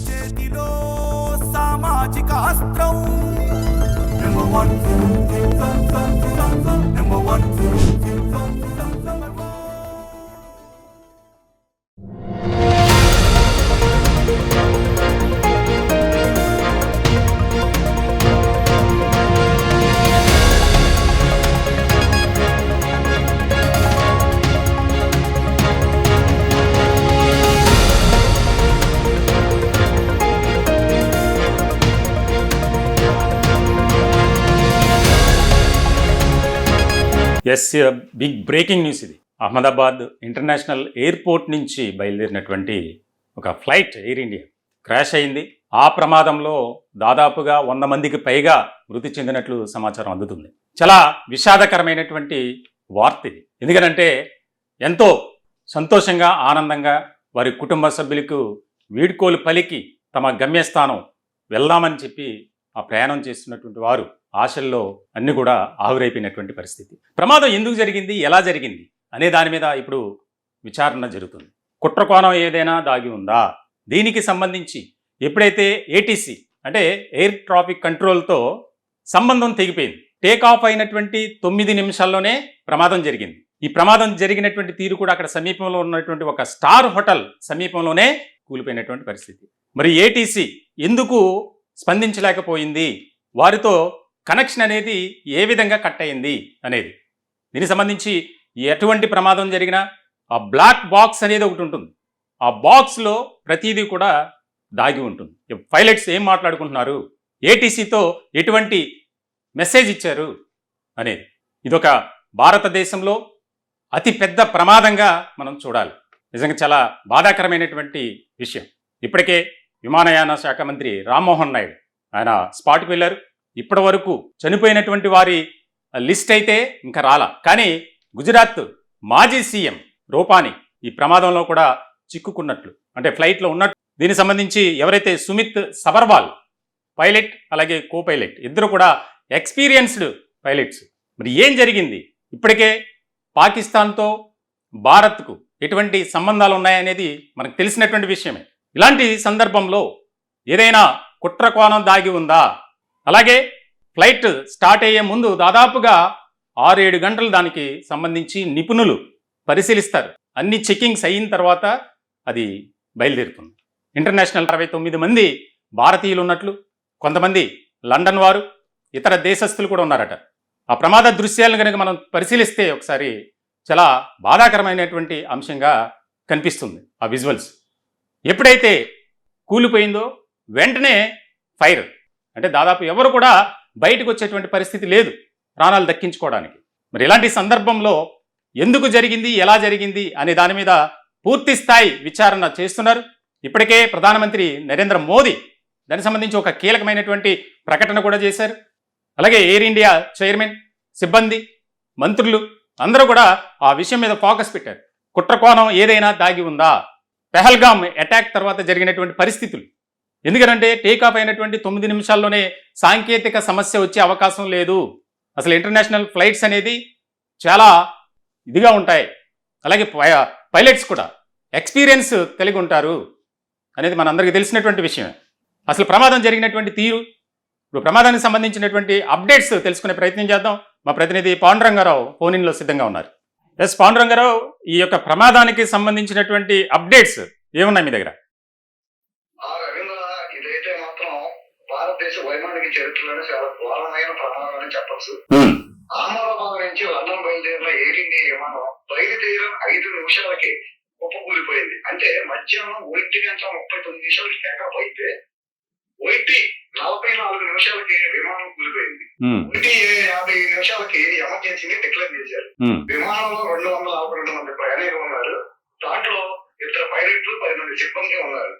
చేతిలో సామాజిక అస్త్రం number one number one. Yes, big breaking news ఇది. అహ్మదాబాద్ ఇంటర్నేషనల్ ఎయిర్పోర్ట్ నుంచి బయలుదేరినటువంటి ఒక ఫ్లైట్ ఎయిర్ ఇండియా క్రాష్ అయింది. ఆ ప్రమాదంలో దాదాపుగా 100 మందికి పైగా మృతి చెందినట్లు సమాచారం అందుతుంది. చాలా విషాదకరమైనటువంటి వార్త ఇది. ఎందుకంటే ఎంతో సంతోషంగా ఆనందంగా వారి కుటుంబ సభ్యులకు వీడ్కోలు పలికి తమ గమ్యస్థానం వెళ్దామని చెప్పి ఆ ప్రయాణం చేస్తున్నటువంటి వారు ఆశల్లో అన్ని కూడా ఆవిరైపోయినటువంటి పరిస్థితి. ప్రమాదం ఎందుకు జరిగింది, ఎలా జరిగింది అనే దాని మీద ఇప్పుడు విచారణ జరుగుతుంది. కుట్రకోణం ఏదైనా దాగి ఉందా? దీనికి సంబంధించి ఎప్పుడైతే ఏటీసీ అంటే ఎయిర్ ట్రాఫిక్ కంట్రోల్తో సంబంధం తెగిపోయింది, టేక్ ఆఫ్ అయినటువంటి 9 నిమిషాల్లోనే ప్రమాదం జరిగింది. ఈ ప్రమాదం జరిగినటువంటి తీరు కూడా అక్కడ సమీపంలో ఉన్నటువంటి ఒక స్టార్ హోటల్ సమీపంలోనే కూలిపోయినటువంటి పరిస్థితి. మరి ఏటీసీ ఎందుకు స్పందించలేకపోయింది, వారితో కనెక్షన్ అనేది ఏ విధంగా కట్ అయింది అనేది, దీనికి సంబంధించి ఎటువంటి ప్రమాదం జరిగినా ఆ బ్లాక్ బాక్స్ అనేది ఒకటి ఉంటుంది. ఆ బాక్స్లో ప్రతిదీ కూడా దాగి ఉంటుంది. పైలట్స్ ఏం మాట్లాడుకుంటున్నారు, ఏటీసీతో ఎటువంటి మెసేజ్ ఇచ్చారు అనేది. ఇదొక భారతదేశంలో అతి పెద్ద ప్రమాదంగా మనం చూడాలి. నిజంగా చాలా బాధాకరమైనటువంటి విషయం. ఇప్పటికే విమానయాన శాఖ మంత్రి రామ్మోహన్ నాయుడు ఆయన స్పాట్కి వెళ్ళారు. ఇప్పటి వరకు చనిపోయినటువంటి వారి లిస్ట్ అయితే ఇంకా రాలా. కానీ గుజరాత్ మాజీ సీఎం రూపానీ ఈ ప్రమాదంలో కూడా చిక్కుకున్నట్లు, అంటే ఫ్లైట్లో ఉన్నట్టు. దీనికి సంబంధించి ఎవరైతే సుమిత్ సబర్వాల్ పైలట్, అలాగే కో పైలట్ ఇద్దరు కూడా ఎక్స్పీరియన్స్డ్ పైలట్స్. మరి ఏం జరిగింది? ఇప్పటికే పాకిస్తాన్తో భారత్కు ఎటువంటి సంబంధాలు ఉన్నాయనేది మనకు తెలిసినటువంటి విషయమే. ఇలాంటి సందర్భంలో ఏదైనా కుట్ర కోణం దాగి ఉందా? అలాగే ఫ్లైట్ స్టార్ట్ అయ్యే ముందు దాదాపుగా 6-7 గంటలు దానికి సంబంధించి నిపుణులు పరిశీలిస్తారు. అన్ని చెకింగ్స్ అయిన తర్వాత అది బయలుదేరుతుంది. ఇంటర్నేషనల్ 69 మంది భారతీయులు ఉన్నట్లు, కొంతమంది లండన్ వారు, ఇతర దేశస్తులు కూడా ఉన్నారట. ఆ ప్రమాద దృశ్యాలను కనుక మనం పరిశీలిస్తే ఒకసారి చాలా బాధాకరమైనటువంటి అంశంగా కనిపిస్తుంది ఆ విజువల్స్. ఎప్పుడైతే కూలిపోయిందో వెంటనే ఫైర్, అంటే దాదాపు ఎవరు కూడా బయటకు వచ్చేటువంటి పరిస్థితి లేదు ప్రాణాలు దక్కించుకోవడానికి. మరి ఇలాంటి సందర్భంలో ఎందుకు జరిగింది, ఎలా జరిగింది అనే దాని మీద పూర్తి స్థాయి విచారణ చేస్తున్నారు. ఇప్పటికే ప్రధానమంత్రి నరేంద్ర మోదీ దానికి సంబంధించి ఒక కీలకమైనటువంటి ప్రకటన కూడా చేశారు. అలాగే ఎయిర్ ఇండియా చైర్మన్, సిబ్బంది, మంత్రులు అందరూ కూడా ఆ విషయం మీద ఫోకస్ పెట్టారు. కుట్రకోణం ఏదైనా దాగి ఉందా? పెహల్గామ్ అటాక్ తర్వాత జరిగినటువంటి పరిస్థితులు, ఎందుకంటే టేకాఫ్ అయినటువంటి 9 నిమిషాల్లోనే సాంకేతిక సమస్య వచ్చే అవకాశం లేదు. అసలు ఇంటర్నేషనల్ ఫ్లైట్స్ అనేది చాలా ఇదిగా ఉంటాయి. అలాగే పైలట్స్ కూడా ఎక్స్పీరియన్స్ కలిగి ఉంటారు అనేది మనందరికీ తెలిసినటువంటి విషయమే. అసలు ప్రమాదం జరిగినటువంటి తీరు, ఇప్పుడు ప్రమాదానికి సంబంధించినటువంటి అప్డేట్స్ తెలుసుకునే ప్రయత్నం చేద్దాం. మా ప్రతినిధి పాండురంగారావు ఫోన్ ఇన్లో సిద్ధంగా ఉన్నారు. ఎస్ పాండురంగారావు, ఈ యొక్క ప్రమాదానికి సంబంధించినటువంటి అప్డేట్స్ ఏమున్నాయి మీ దగ్గర? ఇదైతే మాత్రం భారతదేశ వైమానిక చరిత్రలోనే చాలా ఘోరమైన ప్రమాదం అని చెప్పచ్చు. అహ్మదాబాద్ నుంచి లండన్ బయలుదేరిన ఎయిర్ ఇండియా విమానం బయలుదేరిన 5 నిమిషాలకి కుప్పకూలిపోయింది. అంటే మధ్యాహ్నం 1:39 టేకాఫ్ అయితే 1:44 నిమిషాలకి విమానం కూలిపోయింది. 1:50 ఎమర్జెన్సీని డిక్లేర్ చేశారు. విమానంలో 242 మంది ప్రయాణికులు ఉన్నారు. దాంట్లో 2 పైలట్లు 10 మంది సిబ్బంది ఉన్నారు.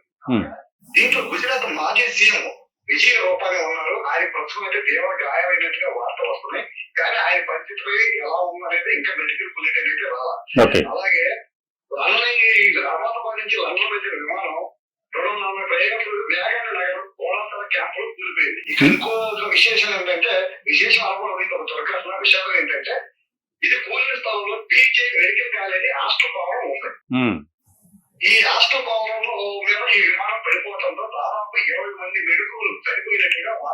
దీంట్లో గుజరాత్ మాజీ సీఎం విజయ రూపానీ ఉన్నారు. ఆయన ప్రస్తుతం అయితే తీవ్ర గాయమైనట్టుగా వార్తలు వస్తున్నాయి. కానీ ఆయన పరిస్థితి ఎలా ఉందనేది ఇంకా మెడికల్ బులెటిన్ అయితే రావాలి. అలాగే అహ్మదాబాద్ నుంచి లండన్ వచ్చిన విమానం 240 వేగంగా నగరం కోలాంతర క్యాంప్ లో కూలిపోయింది. ఇంకో విశేషం ఏంటంటే, విశేషం అనుకోవడం ఒక దుర్ఘటన విషయం ఏంటంటే, ఇది కూలిన స్థలంలో బీజే మెడికల్ కాలేజీ హాస్టల్ భవనం ఉంది. ఈ హాస్టల్ భవనంలో మీద ఈ విమానం పడిపోవడంతో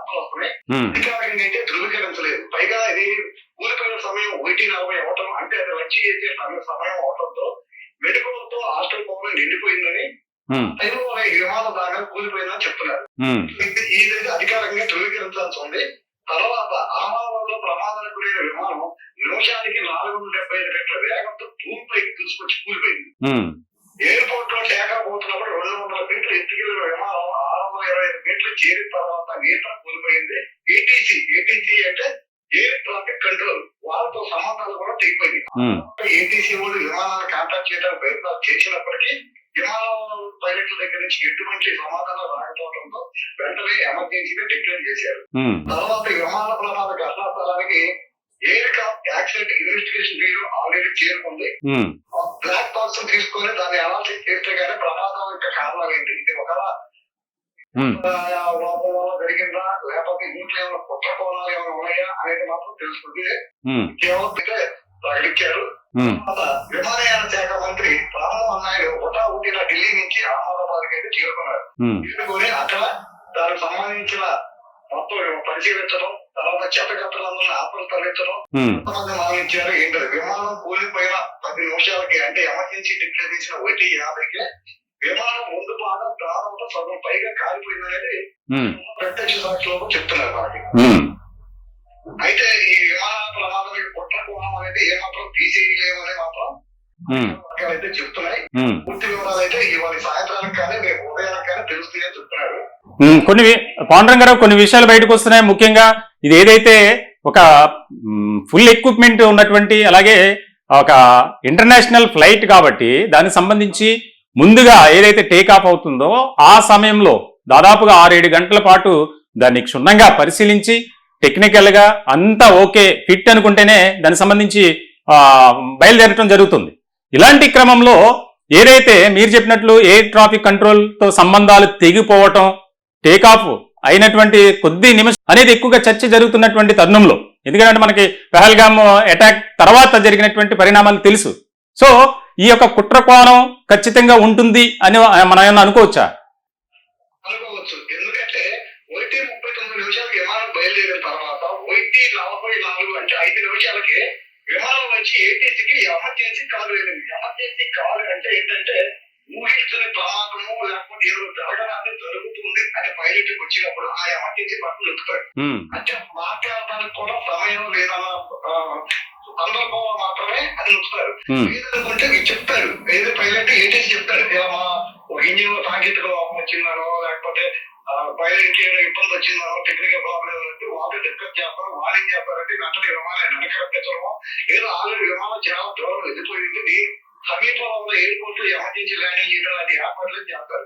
వార్తలు వస్తున్నాయి. ఉమ్, అధికారికంగా అయితే ధృవీకరించలేదు. పైగా ఇది కూలిపోయిన సమయం 1:40 అవటం, అంటే అది వచ్చి చేసే సమయం అవటంతో మెడికల్తో హాస్టల్ భవనం నిండిపోయిందని ఉమ్, ఈ విమానం దాకా కూలిపోయిందని చెప్తున్నారు. ఉమ్, ఇదైతే అధికారికంగా ధృవీకరించాల్సి ఉంది. తర్వాత అహ్మదాబాద్లో ప్రమాదానికి గురైన విమానం నిమిషానికి 475 మీటర్ల వేగంతో భూమిపైకి తీసుకొచ్చి కూలిపోయింది. ఉమ్, ఎయిర్పోర్ట్ లో టేకాఫ్ అవుతున్నప్పుడు 200 మీటర్లు ఎత్తుకెళ్లిన విమానం 625 మీటర్లు చేరిన తర్వాత నీట కూలిపోయింది. ఏటీసీ అంటే ఎయిర్ ట్రాఫిక్ కంట్రోల్, వాళ్ళతో సంబంధాలు కూడా తెగిపోయింది. ఉమ్, ఏటీసీ వాళ్ళు విమానాన్ని కాంటాక్ట్ చేయడానికి ప్రయత్నాలు చేసినప్పటికీ విమానం పైలట్ల దగ్గర నుంచి ఎటువంటి సమాధానం రాకపోవడంతో వెంటనే ఎమర్జెన్సీగా డిక్లేర్ చేశారు. ఉమ్, తర్వాత విమాన ప్రమాద ఘటనా స్థలానికి air craft accident investigation bureau already చేరుకుంది. ఉమ్, బ్లాక్ బాక్స్ తీసుకొని దాన్ని అనాలిసిస్ చేస్తే గానీ ప్రమాదం యొక్క కారణాలు ఏంటి, ఇది ఒక ఉమ్, లోపం వల్ల జరిగిందా లేకపోతే ఇంట్లో ఏమైనా కుట్ర కోణాలు ఏమైనా ఉన్నాయా అనేది మాత్రం తెలుస్తుంది. ఉమ్, కేవలం ప్రకటించారు. ఉమ్, విమానయాన శాఖ మంత్రి రామ్మోహన్ నాయుడు హుటాహుటిన ఢిల్లీ నుంచి అహ్మదాబాద్ కి అయితే చేరుకున్నారు. ఉమ్, చేరుకొని అక్కడ దానికి సంబంధించిన మొత్తం పరిశీలించడం, తర్వాత చెత్తగత్తలందరినీ ఆపలు తరలించడం, ఉమ్, కొంతమంది మరణించారు. ఏంటంటే విమానం కూలిపోయిన 10 నిమిషాలకి, అంటే ఎమర్జెన్సీ డిక్లేర్ చేసిన 1:50కి విమానం ముందు భాగం దాదాపు సగం పైగా కాలిపోయిందనేది ఉమ్, ప్రత్యక్ష సాక్షులకు చెప్తున్నారు మనకి. ఉమ్, అయితే ఈ విమాన ప్రమాదం కుట్ర కోణం అనేది ఏమాత్రం తీసేయలేమని మాత్రం ఉమ్, అయితే చెప్తున్నాయి. ఉమ్. పూర్తి వివరాలు అయితే ఇవాళ సాయంత్రానికి కానీ రేపు ఉదయానికి కానీ తెలుస్తాయని చెప్తున్నారు. పాండురంగారావు కొన్ని విషయాలు బయటకు వస్తున్నాయి. ముఖ్యంగా ఇది ఏదైతే ఒక ఫుల్ ఎక్విప్మెంట్ ఉన్నటువంటి, అలాగే ఒక ఇంటర్నేషనల్ ఫ్లైట్ కాబట్టి దానికి సంబంధించి ముందుగా ఏదైతే టేక్ ఆఫ్ అవుతుందో ఆ సమయంలో దాదాపుగా 6-7 గంటల పాటు దాన్ని క్షుణ్ణంగా పరిశీలించి టెక్నికల్గా అంతా ఓకే ఫిట్ అనుకుంటేనే దానికి సంబంధించి బయలుదేరటం జరుగుతుంది. ఇలాంటి క్రమంలో ఏదైతే మీరు చెప్పినట్లు ఎయిర్ ట్రాఫిక్ కంట్రోల్తో సంబంధాలు తెగిపోవటం, టేకాఫ్ అయినటువంటి కొద్ది నిమిషం అనేది ఎక్కువగా చర్చ జరుగుతున్నటువంటి తరుణంలో, ఎందుకంటే మనకి పహల్గామ్ అటాక్ తర్వాత జరిగినటువంటి పరిణామాలు తెలుసు. సో ఈ యొక్క కుట్ర కోణం ఖచ్చితంగా ఉంటుంది అని మనం ఏమన్నా అనుకోవచ్చా? అనుకోవచ్చు. ఎందుకంటే 1:39 నిమిషాలకి విమానం బయలుదేరిన తర్వాత 1:44 అంటే 5 నిమిషాలకి విమానం నుంచి ఏటీసీకి ఎమర్జెన్సీ కాల్ వెళ్ళింది. ఎమర్జెన్సీ కాల్ అంటే ఏంటంటే ఊహించని ప్రమాదము లేకపోతే ఏదో జరగడానికి జరుగుతుంది అని పైలట్ వచ్చినప్పుడు ఆ ఎమర్జెన్సీ బట్టలు నొక్కుతాడు. అంటే మాట్లాడడానికి కూడా సమయం లేదన్న సందర్భంలో మాత్రమే అది నొక్కుతారు. లేదనుకుంటే చెప్తారు, ఏదో పైలట్ ఏటీసీ చెప్తారు, ఇలా మా ఒక ఇంజిన్ లో సాంకేతిక లోపం వచ్చిందనో లేకపోతే పైలట్ ఏదో ఇబ్బంది వచ్చిందనో టెక్నికల్ ప్రాబ్లం అంటే వాళ్ళు డిస్కస్ చేస్తారు. వాళ్ళు ఏం చేస్తారంటే వెంటనే విమానాన్ని వెనకరపించడమో, లేదా ఆల్రెడీ విమానం చాలా దూరం వెళ్ళిపోయింది సమీపంలో ఉన్న ఎయిర్పోర్ట్ లో ఎమర్జెన్సీ ల్యాండింగ్ చేయడం అది ఏర్పాట్లు చేస్తారు.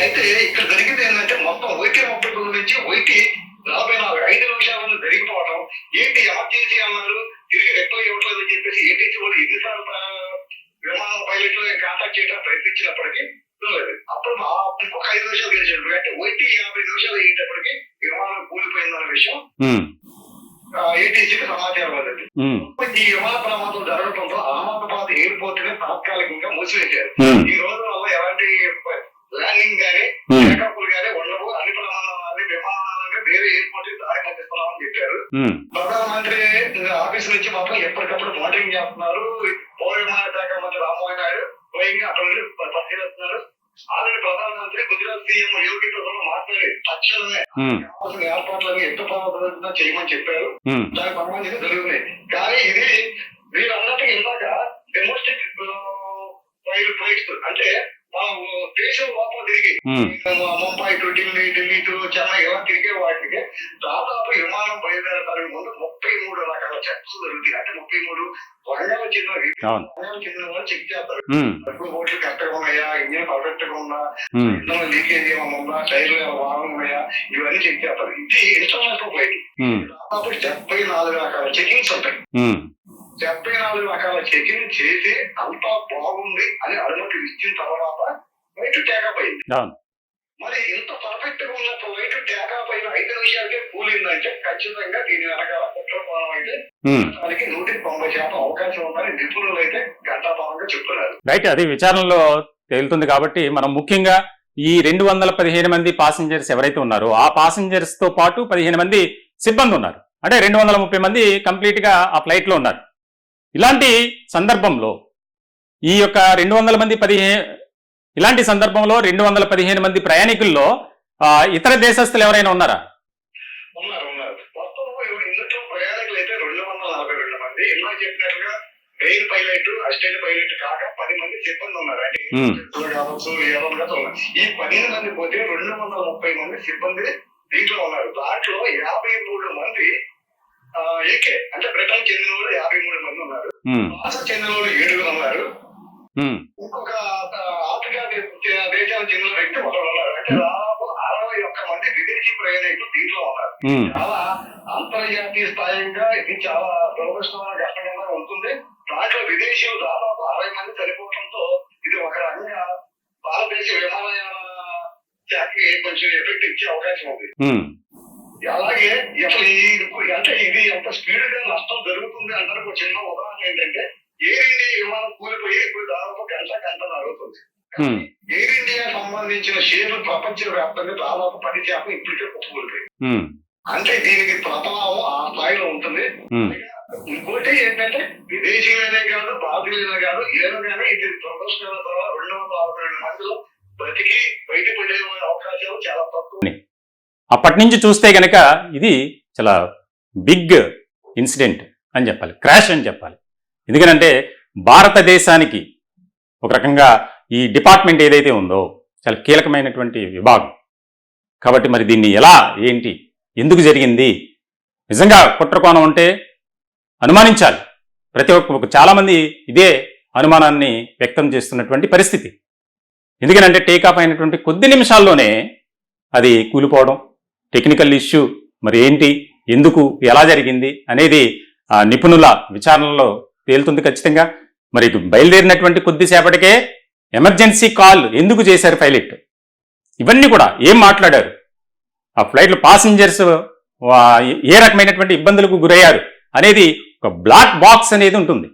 అయితే ఇక్కడ జరిగింది ఏంటంటే మొత్తం 1:39 నుంచి 1:44 5 నిమిషాలను జరిగిపోవడం. ఏంటి ఎమర్జెన్సీ అన్నారు, తిరిగి రిప్లై ఇవ్వట్లేదు అని చెప్పేసి ఏటీసీ వాళ్ళు ఎన్నిసార్లు విమాన పైలట్ కాంటాక్ట్ చేయడానికి ప్రయత్నించినప్పటికీ లేదు. అప్పుడు ఇంకొక 5 నిమిషాలు గడిచాడు. అంటే 1:50 నిమిషాలు అయ్యేటప్పటికి విమానం కూలిపోయిందన్న విషయం ఏటీసీకి సమాచారం అంది. ఈ విమాన ప్రమాదం జరగడంతో అహ్మదాబాద్ ఎయిర్పోర్ట్ ని తాత్కాలికంగా మూసివేశారు. ఈ రోజు వల్ల ఎలాంటి ల్యాండింగ్ గానీ టేకప్లు గానీ ఉండవు. అన్ని ప్రమాదాలని విమానాలని వేరే ఎయిర్పోర్ట్ కి దారి మధ్యిస్తున్నామని చెప్పారు. ప్రధానమంత్రి ఆఫీస్ నుంచి మాత్రం ఎప్పటికప్పుడు మానిటరింగ్ చేస్తున్నారు. పౌర విమాన శాఖ మంత్రి రామ్మోహన్ నాయుడు స్వయంగా అక్కడ నుండి పరిశీలిస్తున్నారు. ఆల్రెడీ ప్రధానమంత్రి గుజరాత్ సీఎం యోగితో మాట్లాడి తక్షణమే ఏర్పాట్లని ఎంత ప్రమాదం చేయమని చెప్పారు. దానికి సంబంధించి జరుగుతున్నాయి. కానీ ఇది మీరు అన్నట్టు ఇందాక డొమెస్టిక్ ఫ్లైట్స్ అంటే మనం దేశం లోపల తిరిగి ముంబై టు ఢిల్లీ టు చెన్నై ఇలా తిరిగే వాటికి దాదాపు విమానం బయలుదేరడానికి ముందు 33 రకాల చెక్స్ జరుగుతాయి. అంటే 33 రంగాలు చెందిన వాళ్ళు చెక్ చేస్తారు. ఓట్లు కరెక్ట్ గా ఉన్నాయా, ఇంజిన్ పర్ఫెక్ట్ గా ఉందా, లీకేజ్ ఏమైనా ఉందా, టైర్లు ఏమైనా బాగా ఉన్నాయా, ఇవన్నీ చెక్ చేస్తారు. ఇది ఇంటర్నేషనల్ ఫ్లైట్. దాదాపు 74 రకాల చెకింగ్స్ ఉంటాయి. 74 రకాల చెకింగ్ చేసి అంతా బాగుంది అని అనుమతి ఇచ్చిన తర్వాత ఫ్లైట్ టేకప్ అయింది. మరి ఇంత పర్ఫెక్ట్ గా ఉన్న ఫ్లైట్ టేకప్ అయిన 5 నిమిషాలకే కూలిందంటే ఖచ్చితంగా దీని వెనకాల కుట్రకోణం అయితే దానికి 190% అవకాశం ఉందని నిపుణులు అయితే ఘంటాపరంగా చెప్తున్నారు. రైట్, అది విచారణలో తేలుతుంది. కాబట్టి మనం ముఖ్యంగా ఈ 215 మంది పాసింజర్స్ ఎవరైతే ఉన్నారో ఆ పాసింజర్స్ తో పాటు 15 మంది సిబ్బంది ఉన్నారు. అంటే 230 మంది కంప్లీట్ గా ఆ ఫ్లైట్ లో ఉన్నారు. ఇలాంటి సందర్భంలో ఈ యొక్క 215 మంది ప్రయాణికుల్లో ఇతర దేశస్తులు ఎవరైనా ఉన్నారా? ఉన్నారు. మొత్తం ఇందులో ప్రయాణికులు అయితే 242 మంది. ఇలా చెప్పినట్లుగా మెయిన్ పైలట్, అసిస్టెంట్ పైలట్ కాక 10 మంది సిబ్బంది ఉన్నారు. అంటే కావచ్చు, ఈ 15 మంది పోతే 230 మంది సిబ్బంది దీంట్లో ఉన్నారు. దాంట్లో 53 మంది ఏకే అంటే బ్రిటన్ చెందిన వాళ్ళు 53 మంది ఉన్నారు. భారత చెందిన వాళ్ళు 7 ఉన్నారు. ఇంకొక ఆఫ్రికా దేశానికి చెందిన వ్యక్తి ఒకరు ఉన్నారు. అంటే దాదాపు 61 మంది విదేశీ ప్రయాణికులు దీంట్లో ఉన్నారు. చాలా అంతర్జాతీయ స్థాయిగా ఇది చాలా దురదృష్టమైన కష్టంగా ఉంటుంది. దాంట్లో విదేశీయులు దాదాపు 60 మంది చనిపోవడంతో ఇది ఒక రకంగా భారతదేశ విమానయాన శాఖకి కొంచెం ఎఫెక్ట్ ఇచ్చే అవకాశం ఉంది. అలాగే అసలు అంటే ఇది ఎంత స్పీడ్ గా నష్టం జరుగుతుంది అంటే ఒక చిన్న ఉదాహరణ ఏంటంటే ఎయిర్ ఇండియా విమానం కూలిపోయి ఇప్పుడు దాదాపు గంట అవుతుంది. ఎయిర్ ఇండియా సంబంధించిన షేర్లు ప్రపంచ వ్యాప్తంగా దాదాపు 10% ఇప్పటికే కుప్పకూలిపోయి. అంటే దీనికి ప్రభావం ఆ స్థాయిలో ఉంటుంది. ఇంకోటి ఏంటంటే విదేశీయులనే కాదు, భారతీయులనే కాదు, ఏదైనా ఇది దురదృష్టకర 242 మందిలో బతికి బయటపడే అవకాశాలు చాలా తక్కువ. అప్పటి నుంచి చూస్తే గనక ఇది చాలా బిగ్ ఇన్సిడెంట్ అని చెప్పాలి, క్రాష్ అని చెప్పాలి. ఎందుకంటే భారతదేశానికి ఒక రకంగా ఈ డిపార్ట్మెంట్ ఏదైతే ఉందో చాలా కీలకమైనటువంటి విభాగం కాబట్టి మరి దీన్ని ఎలా, ఏంటి, ఎందుకు జరిగింది, నిజంగా కుట్రకోణం ఉంటే అనుమానించాలి. ప్రతి ఒక్క చాలామంది ఇదే అనుమానాన్ని వ్యక్తం చేస్తున్నటువంటి పరిస్థితి. ఎందుకంటే టేకాఫ్ అయినటువంటి కొద్ది నిమిషాల్లోనే అది కూలిపోవడం, టెక్నికల్ ఇష్యూ మరి ఏంటి, ఎందుకు, ఎలా జరిగింది అనేది నిపుణుల విచారణలో తేలుతుంది ఖచ్చితంగా. మరి బయలుదేరినటువంటి కొద్దిసేపటికే ఎమర్జెన్సీ కాల్ ఎందుకు చేశారు పైలట్, ఇవన్నీ కూడా ఏం మాట్లాడారు, ఆ ఫ్లైట్లో పాసింజర్స్ ఏ రకమైనటువంటి ఇబ్బందులకు గురయ్యారు అనేది ఒక బ్లాక్ బాక్స్ అనేది ఉంటుంది.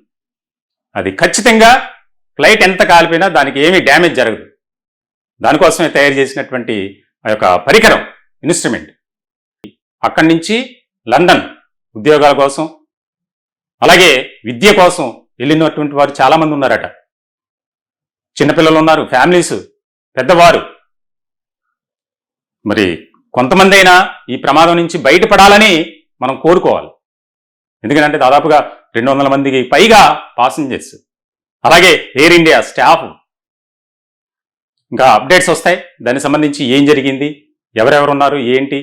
అది ఖచ్చితంగా ఫ్లైట్ ఎంత కాలిపోయినా దానికి ఏమీ డ్యామేజ్ జరగదు. దానికోసమే తయారు చేసినటువంటి ఆ యొక్క పరికరం, ఇన్స్ట్రుమెంట్. అక్కడి నుంచి లండన్ ఉద్యోగాల కోసం అలాగే విద్య కోసం వెళ్ళినటువంటి వారు చాలామంది ఉన్నారట. చిన్నపిల్లలు ఉన్నారు, ఫ్యామిలీస్, పెద్దవారు. మరి కొంతమంది అయినా ఈ ప్రమాదం నుంచి బయటపడాలని మనం కోరుకోవాలి. ఎందుకంటే దాదాపుగా 200 మందికి పైగా పాసింజర్స్, అలాగే ఎయిర్ ఇండియా స్టాఫ్. ఇంకా అప్డేట్స్ వస్తాయి దానికి సంబంధించి ఏం జరిగింది, ఎవరెవరు ఉన్నారు, ఏంటి,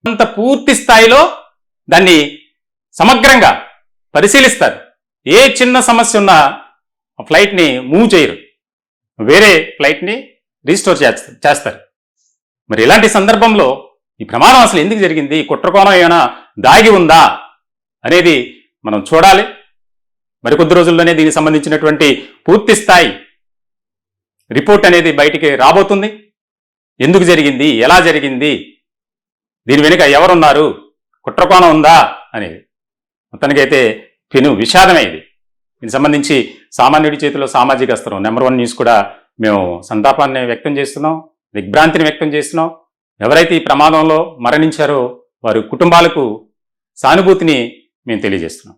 అంత పూర్తి స్థాయిలో దాన్ని సమగ్రంగా పరిశీలిస్తారు. ఏ చిన్న సమస్య ఉన్నా ఫ్లైట్ని మూవ్ చేయరు, వేరే ఫ్లైట్ని రీస్టోర్ చేస్తారు. మరి ఇలాంటి సందర్భంలో ఈ ప్రమాదం అసలు ఎందుకు జరిగింది, కుట్రకోణం ఏమైనా దాగి ఉందా అనేది మనం చూడాలి. మరికొద్ది రోజుల్లోనే దీనికి సంబంధించినటువంటి పూర్తి స్థాయి రిపోర్ట్ అనేది బయటికి రాబోతుంది. ఎందుకు జరిగింది, ఎలా జరిగింది, దీని వెనుక ఎవరున్నారు, కుట్రకోణం ఉందా అనేది. మొత్తానికైతే పెను విషాదమే ఇది. దీనికి సంబంధించి సామాన్యుడి చేతిలో సామాజిక అస్త్రం నెంబర్ 1 న్యూస్ కూడా మేము సంతాపాన్ని వ్యక్తం చేస్తున్నాం, దిగ్భ్రాంతిని వ్యక్తం చేస్తున్నాం. ఎవరైతే ఈ ప్రమాదంలో మరణించారో వారి కుటుంబాలకు సానుభూతిని మేము తెలియజేస్తున్నాం.